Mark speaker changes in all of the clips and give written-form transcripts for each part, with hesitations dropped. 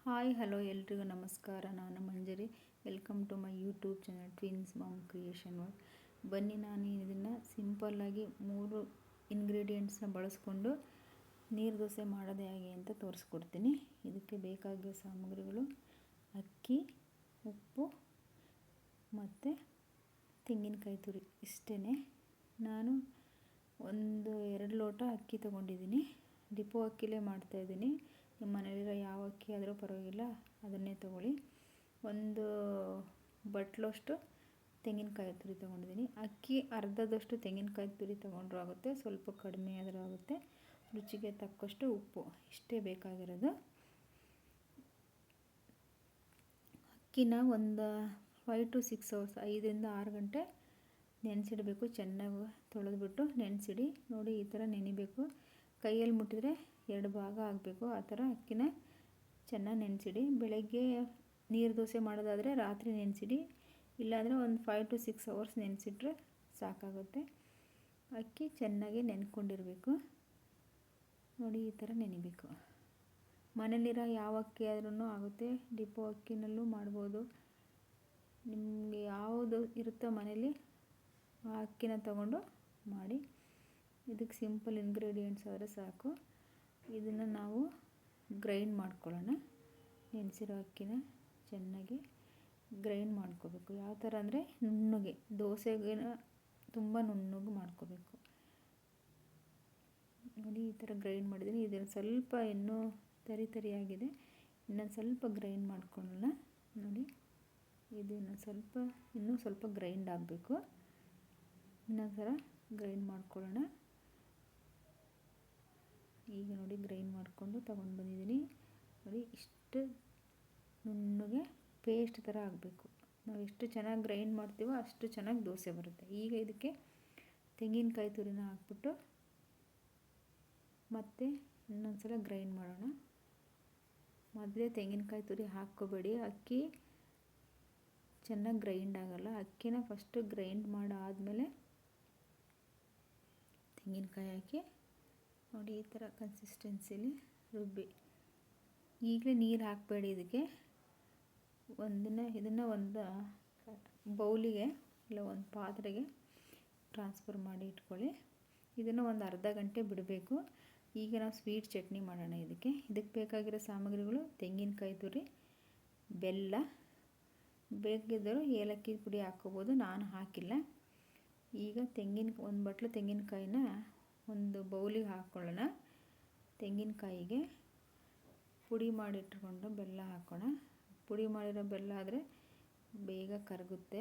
Speaker 1: Hi hello ಎಲ್ರಿಗೂ ನಮಸ್ಕಾರ. ನಾನು Manjari. Welcome to my YouTube channel twins mom creation world. ಬನ್ನಿ, ನಾನು ಇದನ್ನು ಸಿಂಪಲ್ಲಾಗಿ 3 ಇಂಗ್ರೀಡಿಯೆಂಟ್ಸ್ನ ಬಳಸ್ಕೊಂಡು ನೀರು ದೋಸೆ ಮಾಡೋದು ಹೇಗೆ ಅಂತ ತೋರಿಸ್ಕೊಡ್ತೀನಿ. ಇದಕ್ಕೆ ಬೇಕಾಗಿರೋ ಸಾಮಗ್ರಿಗಳು ಅಕ್ಕಿ, ಉಪ್ಪು ಮತ್ತು ತೆಂಗಿನಕಾಯಿ ತುರಿ ಇಷ್ಟೇ. ನಾನು 2 ಲೋಟ ಅಕ್ಕಿ ತೊಗೊಂಡಿದ್ದೀನಿ. ಡಿಪೋ ಅಕ್ಕಿಲೇ ಮಾಡ್ತಾಯಿದ್ದೀನಿ. ನಿಮ್ಮ ಮನೇಲಿರೋ ಯಾವ ಅಕ್ಕಿ ಆದರೂ ಪರವಾಗಿಲ್ಲ, ಅದನ್ನೇ ತೊಗೊಳ್ಳಿ. 1 ಬಟ್ಲಷ್ಟು ತೆಂಗಿನಕಾಯಿ ತುರಿ ತೊಗೊಂಡಿದ್ದೀನಿ. ಅಕ್ಕಿ ಅರ್ಧದಷ್ಟು ತೆಂಗಿನಕಾಯಿ ತುರಿ ತೊಗೊಂಡ್ರೂ ಆಗುತ್ತೆ, ಸ್ವಲ್ಪ ಕಡಿಮೆ ಆದರೂ ಆಗುತ್ತೆ. ರುಚಿಗೆ ತಕ್ಕಷ್ಟು ಉಪ್ಪು, ಇಷ್ಟೇ ಬೇಕಾಗಿರೋದು. ಅಕ್ಕಿನ ಒಂದು 5 to 6 hours 5ರಿಂದ 6 ಗಂಟೆ ನೆನೆಸಿಡಬೇಕು. ಚೆನ್ನಾಗಿ ತೊಳೆದ್ಬಿಟ್ಟು ನೆನೆಸಿಡಿ. ನೋಡಿ, ಈ ಥರ ನೆನಿಬೇಕು. ಕೈಯಲ್ಲಿ ಮುಟ್ಟಿದ್ರೆ 2 ಭಾಗ ಆಗಬೇಕು. ಆ ಥರ ಅಕ್ಕಿನ ಚೆನ್ನಾಗಿ ನೆನೆಸಿಡಿ. ಬೆಳಗ್ಗೆ ನೀರು ದೋಸೆ ಮಾಡೋದಾದರೆ ರಾತ್ರಿ ನೆನೆಸಿಡಿ, ಇಲ್ಲಾಂದರೆ ಒಂದು 5 to 6 hours ನೆನೆಸಿಟ್ರೆ ಸಾಕಾಗುತ್ತೆ. ಅಕ್ಕಿ ಚೆನ್ನಾಗಿ ನೆನ್ಕೊಂಡಿರಬೇಕು. ನೋಡಿ, ಈ ಥರ ನೆನಿಬೇಕು. ಮನೇಲಿರೋ ಯಾವ ಅಕ್ಕಿ ಆದ್ರೂ ಆಗುತ್ತೆ, ಡಿಪೋ ಅಕ್ಕಿನಲ್ಲೂ ಮಾಡ್ಬೋದು. ನಿಮಗೆ ಯಾವುದು ಇರುತ್ತೋ ಮನೇಲಿ ಆ ಅಕ್ಕಿನ ತಗೊಂಡು ಮಾಡಿ. ಇದಕ್ಕೆ ಸಿಂಪಲ್ ಇಂಗ್ರೀಡಿಯೆಂಟ್ಸ್ ಆದರೆ ಸಾಕು. ಇದನ್ನು ನಾವು ಗ್ರೈಂಡ್ ಮಾಡ್ಕೊಳ್ಳೋಣ. ನೆನೆಸಿರೋ ಅಕ್ಕಿನ ಚೆನ್ನಾಗಿ ಗ್ರೈಂಡ್ ಮಾಡ್ಕೋಬೇಕು. ಯಾವ ಥರ ಅಂದರೆ ನುಣ್ಣಗೆ, ದೋಸೆಗೆ ತುಂಬ ನುಣ್ಣಗೆ ಮಾಡ್ಕೋಬೇಕು. ನೋಡಿ, ಈ ಥರ ಗ್ರೈಂಡ್ ಮಾಡಿದ್ದೀನಿ. ಇದನ್ನು ಸ್ವಲ್ಪ ಇನ್ನೂ ತರಿಯಾಗಿದೆ. ಇನ್ನೊಂದು ಸ್ವಲ್ಪ ಗ್ರೈಂಡ್ ಮಾಡ್ಕೊಳ್ಳೋಣ. ನೋಡಿ, ಇದು ಇನ್ನೂ ಸ್ವಲ್ಪ ಗ್ರೈಂಡ್ ಆಗಬೇಕು. ಇನ್ನೊಂದು ಥರ ಗ್ರೈಂಡ್ ಮಾಡ್ಕೊಳ್ಳೋಣ. ಈಗ ನೋಡಿ, ಗ್ರೈಂಡ್ ಮಾಡಿಕೊಂಡು ತೊಗೊಂಡು ಬಂದಿದ್ದೀನಿ. ನೋಡಿ, ಇಷ್ಟು ನುಣ್ಣಗೆ ಪೇಸ್ಟ್ ಥರ ಆಗಬೇಕು. ನಾವು ಎಷ್ಟು ಚೆನ್ನಾಗಿ ಗ್ರೈಂಡ್ ಮಾಡ್ತೀವೋ ಅಷ್ಟು ಚೆನ್ನಾಗಿ ದೋಸೆ ಬರುತ್ತೆ. ಈಗ ಇದಕ್ಕೆ ತೆಂಗಿನಕಾಯಿ ತುರಿನ ಹಾಕ್ಬಿಟ್ಟು ಮತ್ತೆ ಇನ್ನೊಂದು ಸಲ ಗ್ರೈಂಡ್ ಮಾಡೋಣ. ಮೊದಲೇ ತೆಂಗಿನಕಾಯಿ ತುರಿ ಹಾಕ್ಕೋಬೇಡಿ, ಅಕ್ಕಿ ಚೆನ್ನಾಗಿ ಗ್ರೈಂಡ್ ಆಗೋಲ್ಲ. ಅಕ್ಕಿನ ಫಸ್ಟು ಗ್ರೈಂಡ್ ಮಾಡಾದಮೇಲೆ ತೆಂಗಿನಕಾಯಿ ಹಾಕಿ. ನೋಡಿ, ಈ ಥರ ಕನ್ಸಿಸ್ಟೆನ್ಸಿಲಿ ರುಬ್ಬಿ. ಈಗಲೇ ನೀರು ಹಾಕಬೇಡಿ ಇದಕ್ಕೆ. ಇದನ್ನು ಒಂದು ಬೌಲಿಗೆ ಇಲ್ಲ ಒಂದು ಪಾತ್ರೆಗೆ ಟ್ರಾನ್ಸ್ಫರ್ ಮಾಡಿ ಇಟ್ಕೊಳ್ಳಿ. ಇದನ್ನು ಒಂದು ಅರ್ಧ ಗಂಟೆ ಬಿಡಬೇಕು. ಈಗ ನಾವು ಸ್ವೀಟ್ ಚಟ್ನಿ ಮಾಡೋಣ. ಇದಕ್ಕೆ ಬೇಕಾಗಿರೋ ಸಾಮಗ್ರಿಗಳು ತೆಂಗಿನಕಾಯಿ ತುರಿ, ಬೆಲ್ಲ, ಬೇಕಿದ್ದರೂ ಏಲಕ್ಕಿ ಪುಡಿ ಹಾಕ್ಕೋಬೋದು. ನಾನು ಹಾಕಿಲ್ಲ. ಈಗ 1 ಬಟ್ಲು ತೆಂಗಿನಕಾಯಿನ ಒಂದು ಬೌಲಿಗೆ ಹಾಕ್ಕೊಳ್ಳೋಣ. ತೆಂಗಿನಕಾಯಿಗೆ ಪುಡಿ ಮಾಡಿಟ್ಕೊಂಡು ಬೆಲ್ಲ ಹಾಕೋಣ. ಪುಡಿ ಮಾಡಿರೋ ಬೆಲ್ಲ ಆದರೆ ಬೇಗ ಕರಗುತ್ತೆ,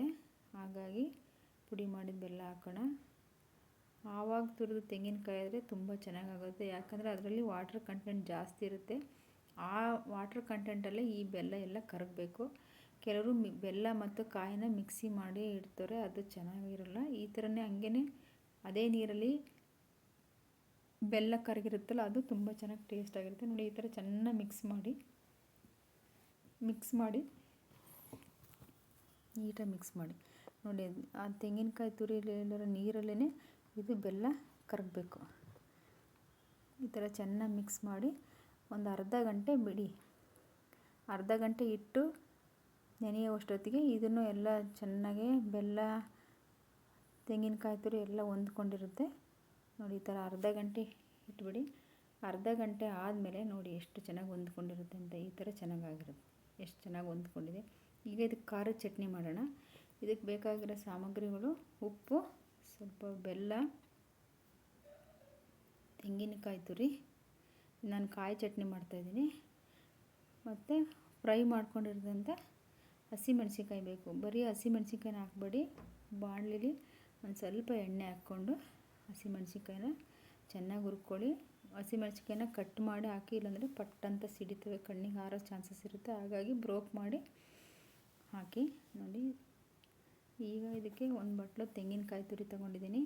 Speaker 1: ಹಾಗಾಗಿ ಪುಡಿ ಮಾಡಿದ ಬೆಲ್ಲ ಹಾಕೋಣ. ಆವಾಗ ತುರಿದ ತೆಂಗಿನಕಾಯಿ ಆದರೆ ತುಂಬ ಚೆನ್ನಾಗಾಗುತ್ತೆ, ಯಾಕಂದರೆ ಅದರಲ್ಲಿ ವಾಟರ್ ಕಂಟೆಂಟ್ ಜಾಸ್ತಿ ಇರುತ್ತೆ. ಆ ವಾಟರ್ ಕಂಟೆಂಟಲ್ಲೇ ಈ ಬೆಲ್ಲ ಎಲ್ಲ ಕರಗಬೇಕು. ಕೆಲವರು ಬೆಲ್ಲ ಮತ್ತು ಕಾಯಿನ ಮಿಕ್ಸಿ ಮಾಡಿ ಇಡ್ತಾರೆ, ಅದು ಚೆನ್ನಾಗಿರಲ್ಲ. ಈ ಥರನೇ ಹಂಗೇ ಅದೇ ನೀರಲ್ಲಿ ಬೆಲ್ಲ ಕರಗಿರುತ್ತಲ್ಲ, ಅದು ತುಂಬ ಚೆನ್ನಾಗಿ ಟೇಸ್ಟಾಗಿರುತ್ತೆ. ನೋಡಿ, ಈ ಥರ ಚೆನ್ನಾಗಿ ಮಿಕ್ಸ್ ಮಾಡಿ ನೀಟಾಗಿ ಮಿಕ್ಸ್ ಮಾಡಿ. ನೋಡಿ, ಆ ತೆಂಗಿನಕಾಯಿ ತುರಿಯಲ್ಲಿರೋ ನೀರಲ್ಲೇ ಇದು ಬೆಲ್ಲ ಕರಗಬೇಕು. ಈ ಥರ ಚೆನ್ನಾಗಿ ಮಿಕ್ಸ್ ಮಾಡಿ ಒಂದು ಅರ್ಧ ಗಂಟೆ ಬಿಡಿ. ಅರ್ಧ ಗಂಟೆ ಇಟ್ಟು ನೆನೆಯುವಷ್ಟೊತ್ತಿಗೆ ಇದನ್ನು ಎಲ್ಲ ಚೆನ್ನಾಗಿ ಬೆಲ್ಲ, ತೆಂಗಿನಕಾಯಿ ತುರಿ ಎಲ್ಲ ಹೊಂದ್ಕೊಂಡಿರುತ್ತೆ. ನೋಡಿ, ಈ ಥರ ಅರ್ಧ ಗಂಟೆ ಇಟ್ಬಿಡಿ. ಅರ್ಧ ಗಂಟೆ ಆದಮೇಲೆ ನೋಡಿ ಎಷ್ಟು ಚೆನ್ನಾಗಿ ಹೊಂದ್ಕೊಂಡಿರುತ್ತೆ ಅಂತ. ಈ ಥರ ಚೆನ್ನಾಗಾಗಿರುತ್ತೆ, ಎಷ್ಟು ಚೆನ್ನಾಗಿ ಹೊಂದ್ಕೊಂಡಿದೆ. ಈಗ ಇದಕ್ಕೆ ಖಾರದ ಚಟ್ನಿ ಮಾಡೋಣ. ಇದಕ್ಕೆ ಬೇಕಾಗಿರೋ ಸಾಮಗ್ರಿಗಳು ಉಪ್ಪು, ಸ್ವಲ್ಪ ಬೆಲ್ಲ, ತೆಂಗಿನಕಾಯಿ ತುರಿ. ನಾನು ಕಾಯಿ ಚಟ್ನಿ ಮಾಡ್ತಾಯಿದ್ದೀನಿ. ಮತ್ತು ಫ್ರೈ ಮಾಡ್ಕೊಂಡಿರೋದಂಥ ಹಸಿಮೆಣ್ಸಿಕಾಯಿ ಬೇಕು. ಬರೀ ಹಸಿಮೆಣ್ಸಿಕಾಯಿನ ಹಾಕಬೇಡಿ. ಬಾಣಲಿಲಿ ಒಂದು ಸ್ವಲ್ಪ ಎಣ್ಣೆ ಹಾಕ್ಕೊಂಡು ಹಸಿಮೆಣ್ಸಿಕಾಯಿನ ಚೆನ್ನಾಗಿ ಹುರ್ಕೊಳ್ಳಿ. ಹಸಿಮೆಣ್ಸಿಕಾಯಿನ ಕಟ್ ಮಾಡಿ ಹಾಕಿ, ಇಲ್ಲಾಂದರೆ ಪಟ್ಟಂತ ಸಿಡಿತವೆ, ಕಣ್ಣಿಗೆ ಹಾರೋ ಚಾನ್ಸಸ್ ಇರುತ್ತೆ. ಹಾಗಾಗಿ ಬ್ರೋಕ್ ಮಾಡಿ ಹಾಕಿ. ನೋಡಿ, ಈಗ ಇದಕ್ಕೆ 1 ಬಟ್ಲು ತೆಂಗಿನಕಾಯಿ ತುರಿ ತೊಗೊಂಡಿದ್ದೀನಿ.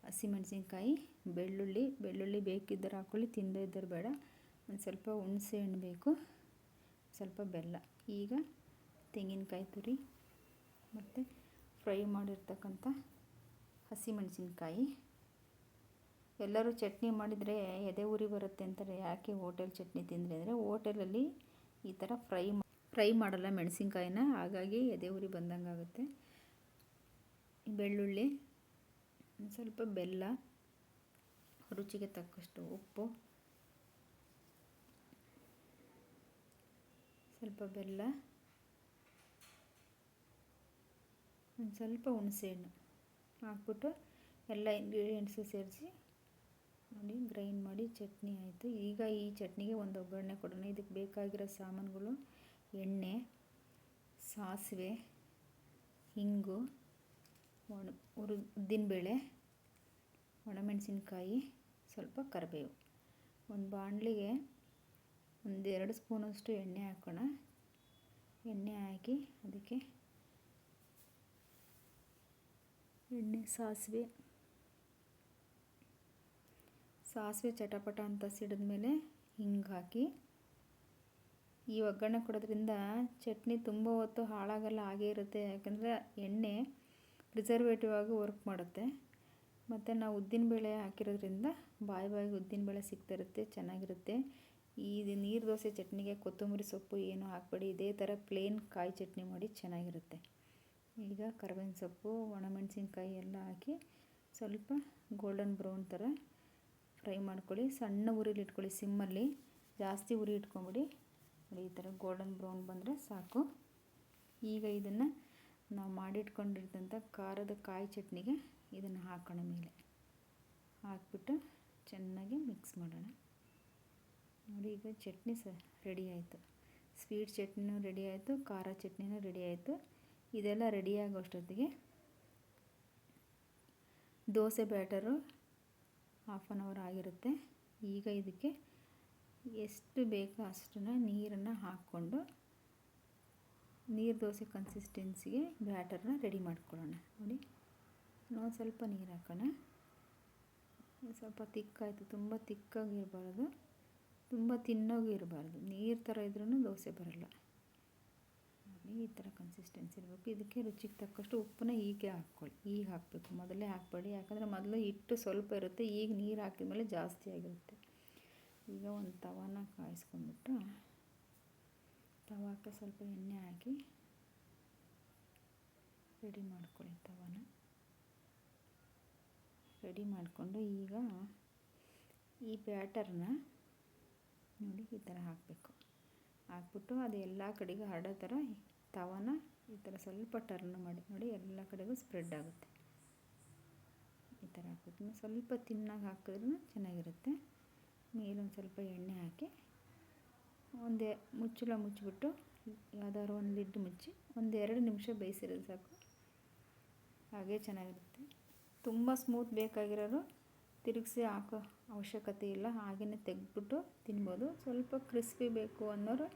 Speaker 1: ಹಸಿಮೆಣ್ಸಿನ್ಕಾಯಿ, ಬೆಳ್ಳುಳ್ಳಿ ಬೇಕಿದ್ದರೆ ಹಾಕ್ಕೊಳ್ಳಿ, ತಿಂದೇ ಇದ್ದರೆ ಬೇಡ. ಒಂದು ಸ್ವಲ್ಪ ಹುಣಸೆ ಹಣ್ಣು ಬೇಕು, ಸ್ವಲ್ಪ ಬೆಲ್ಲ. ಈಗ ತೆಂಗಿನಕಾಯಿ ತುರಿ ಮತ್ತು ಫ್ರೈ ಮಾಡಿರ್ತಕ್ಕಂಥ ಹಸಿಮೆಣ್ಸಿನ್ಕಾಯಿ. ಎಲ್ಲರೂ ಚಟ್ನಿ ಮಾಡಿದರೆ ಎದೆ ಉರಿ ಬರುತ್ತೆ ಅಂತಾರೆ. ಯಾಕೆ ಹೋಟೆಲ್ ಚಟ್ನಿ ತಿಂದರೆ ಅಂದರೆ, ಹೋಟೆಲಲ್ಲಿ ಈ ಥರ ಫ್ರೈ ಮಾಡಲ್ಲ ಮೆಣಸಿನ್ಕಾಯಿನ, ಹಾಗಾಗಿ ಎದೆ ಉರಿ ಬಂದಂಗೆ ಆಗುತ್ತೆ. ಬೆಳ್ಳುಳ್ಳಿ, ಸ್ವಲ್ಪ ಬೆಲ್ಲ, ರುಚಿಗೆ ತಕ್ಕಷ್ಟು ಉಪ್ಪು, ಸ್ವಲ್ಪ ಬೆಲ್ಲ, ಒಂದು ಸ್ವಲ್ಪ ಹುಣಸೆಹಣ್ಣು ಹಾಕ್ಬಿಟ್ಟು ಎಲ್ಲ ಇಂಗ್ರೀಡಿಯೆಂಟ್ಸು ಸೇರಿಸಿ ನೋಡಿ ಗ್ರೈಂಡ್ ಮಾಡಿ ಚಟ್ನಿ ಆಯಿತು. ಈಗ ಈ ಚಟ್ನಿಗೆ ಒಂದು ಒಗ್ಗರಣೆ ಕೊಡೋಣ. ಇದಕ್ಕೆ ಬೇಕಾಗಿರೋ ಸಾಮಾನುಗಳು: ಎಣ್ಣೆ, ಸಾಸಿವೆ, ಹಿಂಗು, ಉದ್ದಿನಬೇಳೆ, ಒಣಮೆಣಸಿನ್ಕಾಯಿ, ಸ್ವಲ್ಪ ಕರಿಬೇವು. ಒಂದು ಬಾಣಲಿಗೆ 1-2 ಸ್ಪೂನಷ್ಟು ಎಣ್ಣೆ ಹಾಕೋಣ. ಎಣ್ಣೆ ಹಾಕಿ ಅದಕ್ಕೆ ಸಾಸಿವೆ ಚಟಪಟ ಅಂತ ಸಿಡಿದ್ಮೇಲೆ ಹಿಂಗೆ ಹಾಕಿ ಈ ಒಗ್ಗರಣೆ ಕೊಡೋದ್ರಿಂದ ಚಟ್ನಿ ತುಂಬ ಹೊತ್ತು ಹಾಳಾಗಲ್ಲ, ಹಾಗೇ ಇರುತ್ತೆ. ಯಾಕಂದರೆ ಎಣ್ಣೆ ಪ್ರಿಸರ್ವೇಟಿವ್ ಆಗಿ ವರ್ಕ್ ಮಾಡುತ್ತೆ. ಮತ್ತು ನಾವು ಉದ್ದಿನಬೇಳೆ ಹಾಕಿರೋದ್ರಿಂದ ಬಾಯಿಗೆ ಉದ್ದಿನಬೇಳೆ ಸಿಗ್ತಿರುತ್ತೆ, ಚೆನ್ನಾಗಿರುತ್ತೆ. ಈ ನೀರು ದೋಸೆ ಚಟ್ನಿಗೆ ಕೊತ್ತಂಬರಿ ಸೊಪ್ಪು ಏನು ಹಾಕಬೇಡಿ, ಇದೇ ಥರ ಪ್ಲೇನ್ ಕಾಯಿ ಚಟ್ನಿ ಮಾಡಿ ಚೆನ್ನಾಗಿರುತ್ತೆ. ಈಗ ಕರಿಬೇವಿನ ಸೊಪ್ಪು, ಒಣಮೆಣಸಿನ್ಕಾಯಿ ಎಲ್ಲ ಹಾಕಿ ಸ್ವಲ್ಪ ಗೋಲ್ಡನ್ ಬ್ರೌನ್ ಥರ ಫ್ರೈ ಮಾಡ್ಕೊಳ್ಳಿ. ಸಣ್ಣ ಉರಿಲಿ ಇಟ್ಕೊಳ್ಳಿ, ಸಿಮ್ಮಲ್ಲಿ. ಜಾಸ್ತಿ ಉರಿ ಇಟ್ಕೊಂಬಿಡಿ. ನೋಡಿ ಈ ಥರ ಗೋಲ್ಡನ್ ಬ್ರೌನ್ ಬಂದರೆ ಸಾಕು. ಈಗ ಇದನ್ನು ನಾವು ಮಾಡಿಟ್ಕೊಂಡಿರ್ತಂಥ ಖಾರದ ಕಾಯಿ ಚಟ್ನಿಗೆ ಇದನ್ನು ಹಾಕೋಣ. ಮೇಲೆ ಹಾಕ್ಬಿಟ್ಟು ಚೆನ್ನಾಗಿ ಮಿಕ್ಸ್ ಮಾಡೋಣ. ನೋಡಿ ಈಗ ಚಟ್ನಿ ರೆಡಿ ಆಯಿತು. ಸ್ವೀಟ್ ಚಟ್ನಿನೂ ರೆಡಿ ಆಯಿತು, ಖಾರ ಚಟ್ನಿನೂ ರೆಡಿ ಆಯಿತು. ಇದೆಲ್ಲ ರೆಡಿಯಾಗೋಷ್ಟೊತ್ತಿಗೆ ದೋಸೆ ಬ್ಯಾಟರು 1/2 ಅವರ್ ಆಗಿರುತ್ತೆ. ಈಗ ಇದಕ್ಕೆ ಎಷ್ಟು ಬೇಕೋ ಅಷ್ಟನ್ನು ನೀರನ್ನು ಹಾಕ್ಕೊಂಡು ನೀರು ದೋಸೆ ಕನ್ಸಿಸ್ಟೆನ್ಸಿಗೆ ಬ್ಯಾಟರ್ನ ರೆಡಿ ಮಾಡ್ಕೊಳ್ಳೋಣ. ನೋಡಿ ನಾವು ಸ್ವಲ್ಪ ನೀರು ಹಾಕೋಣ. ಸ್ವಲ್ಪ ತಿಕ್ಕಾಯಿತು, ತುಂಬ ತಿಕ್ಕಾಗಿರಬಾರ್ದು, ತುಂಬ ತಿನ್ನೋಗೂ ಇರಬಾರ್ದು. ನೀರು ಥರ ಇದ್ರೂ ದೋಸೆ ಬರಲ್ಲ. ಈ ಥರ ಕನ್ಸಿಸ್ಟೆನ್ಸಿ ಇರಬೇಕು. ಇದಕ್ಕೆ ರುಚಿಗೆ ತಕ್ಕಷ್ಟು ಉಪ್ಪನ್ನ ಈಗ ಹಾಕಬೇಕು, ಮೊದಲೇ ಹಾಕಬೇಡಿ. ಯಾಕಂದರೆ ಮೊದಲು ಹಿಟ್ಟು ಸ್ವಲ್ಪ ಇರುತ್ತೆ, ಈಗ ನೀರು ಹಾಕಿದ್ಮೇಲೆ ಜಾಸ್ತಿ ಆಗಿರುತ್ತೆ. ಈಗ ಒಂದು ತವಾನ ಕಾಯಿಸ್ಕೊಂಡ್ಬಿಟ್ಟು ತವಾಕ್ಕೆ ಸ್ವಲ್ಪ ಎಣ್ಣೆ ಹಾಕಿ ರೆಡಿ ಮಾಡ್ಕೊಳ್ಳಿ. ತವಾನ ರೆಡಿ ಮಾಡಿಕೊಂಡು ಈಗ ಈ ಬ್ಯಾಟರ್ನ ನೋಡಿ ಈ ಥರ ಹಾಕಬೇಕು. ಹಾಕ್ಬಿಟ್ಟು ಅದು ಎಲ್ಲ ಕಡೆಗೂ ಹರಡೋ ಥರ ತವಾನ ಈ ಥರ ಸ್ವಲ್ಪ ಟರ್ನ್ ಮಾಡಿ. ನೋಡಿ ಎಲ್ಲ ಕಡೆಗೂ ಸ್ಪ್ರೆಡ್ ಆಗುತ್ತೆ. ಈ ಥರ ಹಾಕ್ಬೇಕು. ಸ್ವಲ್ಪ ತಿನ್ನಾಗಿ ಹಾಕಿದ್ರೂ ಚೆನ್ನಾಗಿರುತ್ತೆ. ಮೇಲೊಂದು ಸ್ವಲ್ಪ ಎಣ್ಣೆ ಹಾಕಿ ಮುಚ್ಚಳ ಮುಚ್ಚಿಬಿಟ್ಟು ಯಾವ್ದಾದ್ರು ಒಂದು ಲಿಡ್ ಮುಚ್ಚಿ 1-2 ನಿಮಿಷ ಬೇಯಿಸಿರೋದು ಸಾಕು. ಹಾಗೇ ಚೆನ್ನಾಗಿರುತ್ತೆ. ತುಂಬ ಸ್ಮೂತ್ ಬೇಕಾಗಿರೋರು ತಿರುಗಿಸಿ ಹಾಕೋ ಅವಶ್ಯಕತೆ ಇಲ್ಲ, ಹಾಗೆಯೇ ತೆಗೆದ್ಬಿಟ್ಟು ತಿನ್ಬೋದು. ಸ್ವಲ್ಪ ಕ್ರಿಸ್ಪಿ ಬೇಕು ಅನ್ನೋರು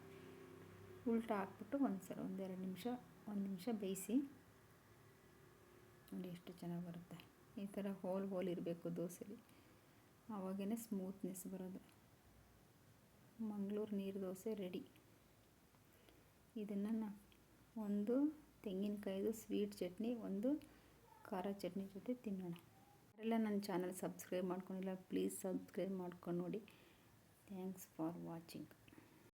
Speaker 1: ಉಲ್ಟಾ ಹಾಕ್ಬಿಟ್ಟು 1-2 ನಿಮಿಷ 1 ನಿಮಿಷ ಬೇಯಿಸಿ. ನೋಡಿ ಎಷ್ಟು ಚೆನ್ನಾಗಿ ಬರುತ್ತೆ. ಈ ಥರ ಹೋಲ್ ಇರಬೇಕು ದೋಸೆಲಿ, ಆವಾಗೇ ಸ್ಮೂತ್ನೆಸ್ ಬರೋದು. ಮಂಗಳೂರು ನೀರು ದೋಸೆ ರೆಡಿ. ಇದನ್ನು ಒಂದು ತೆಂಗಿನಕಾಯಿದು ಸ್ವೀಟ್ ಚಟ್ನಿ, ಒಂದು ಖಾರ ಚಟ್ನಿ ಜೊತೆ ತಿನ್ನೋಣ. ಯಾರೆಲ್ಲ ನನ್ನ ಚಾನಲ್ ಸಬ್ಸ್ಕ್ರೈಬ್ ಮಾಡ್ಕೊಂಡಿಲ್ಲ ಪ್ಲೀಸ್ ಸಬ್ಸ್ಕ್ರೈಬ್ ಮಾಡ್ಕೊಂಡು ನೋಡಿ. Thanks for watching.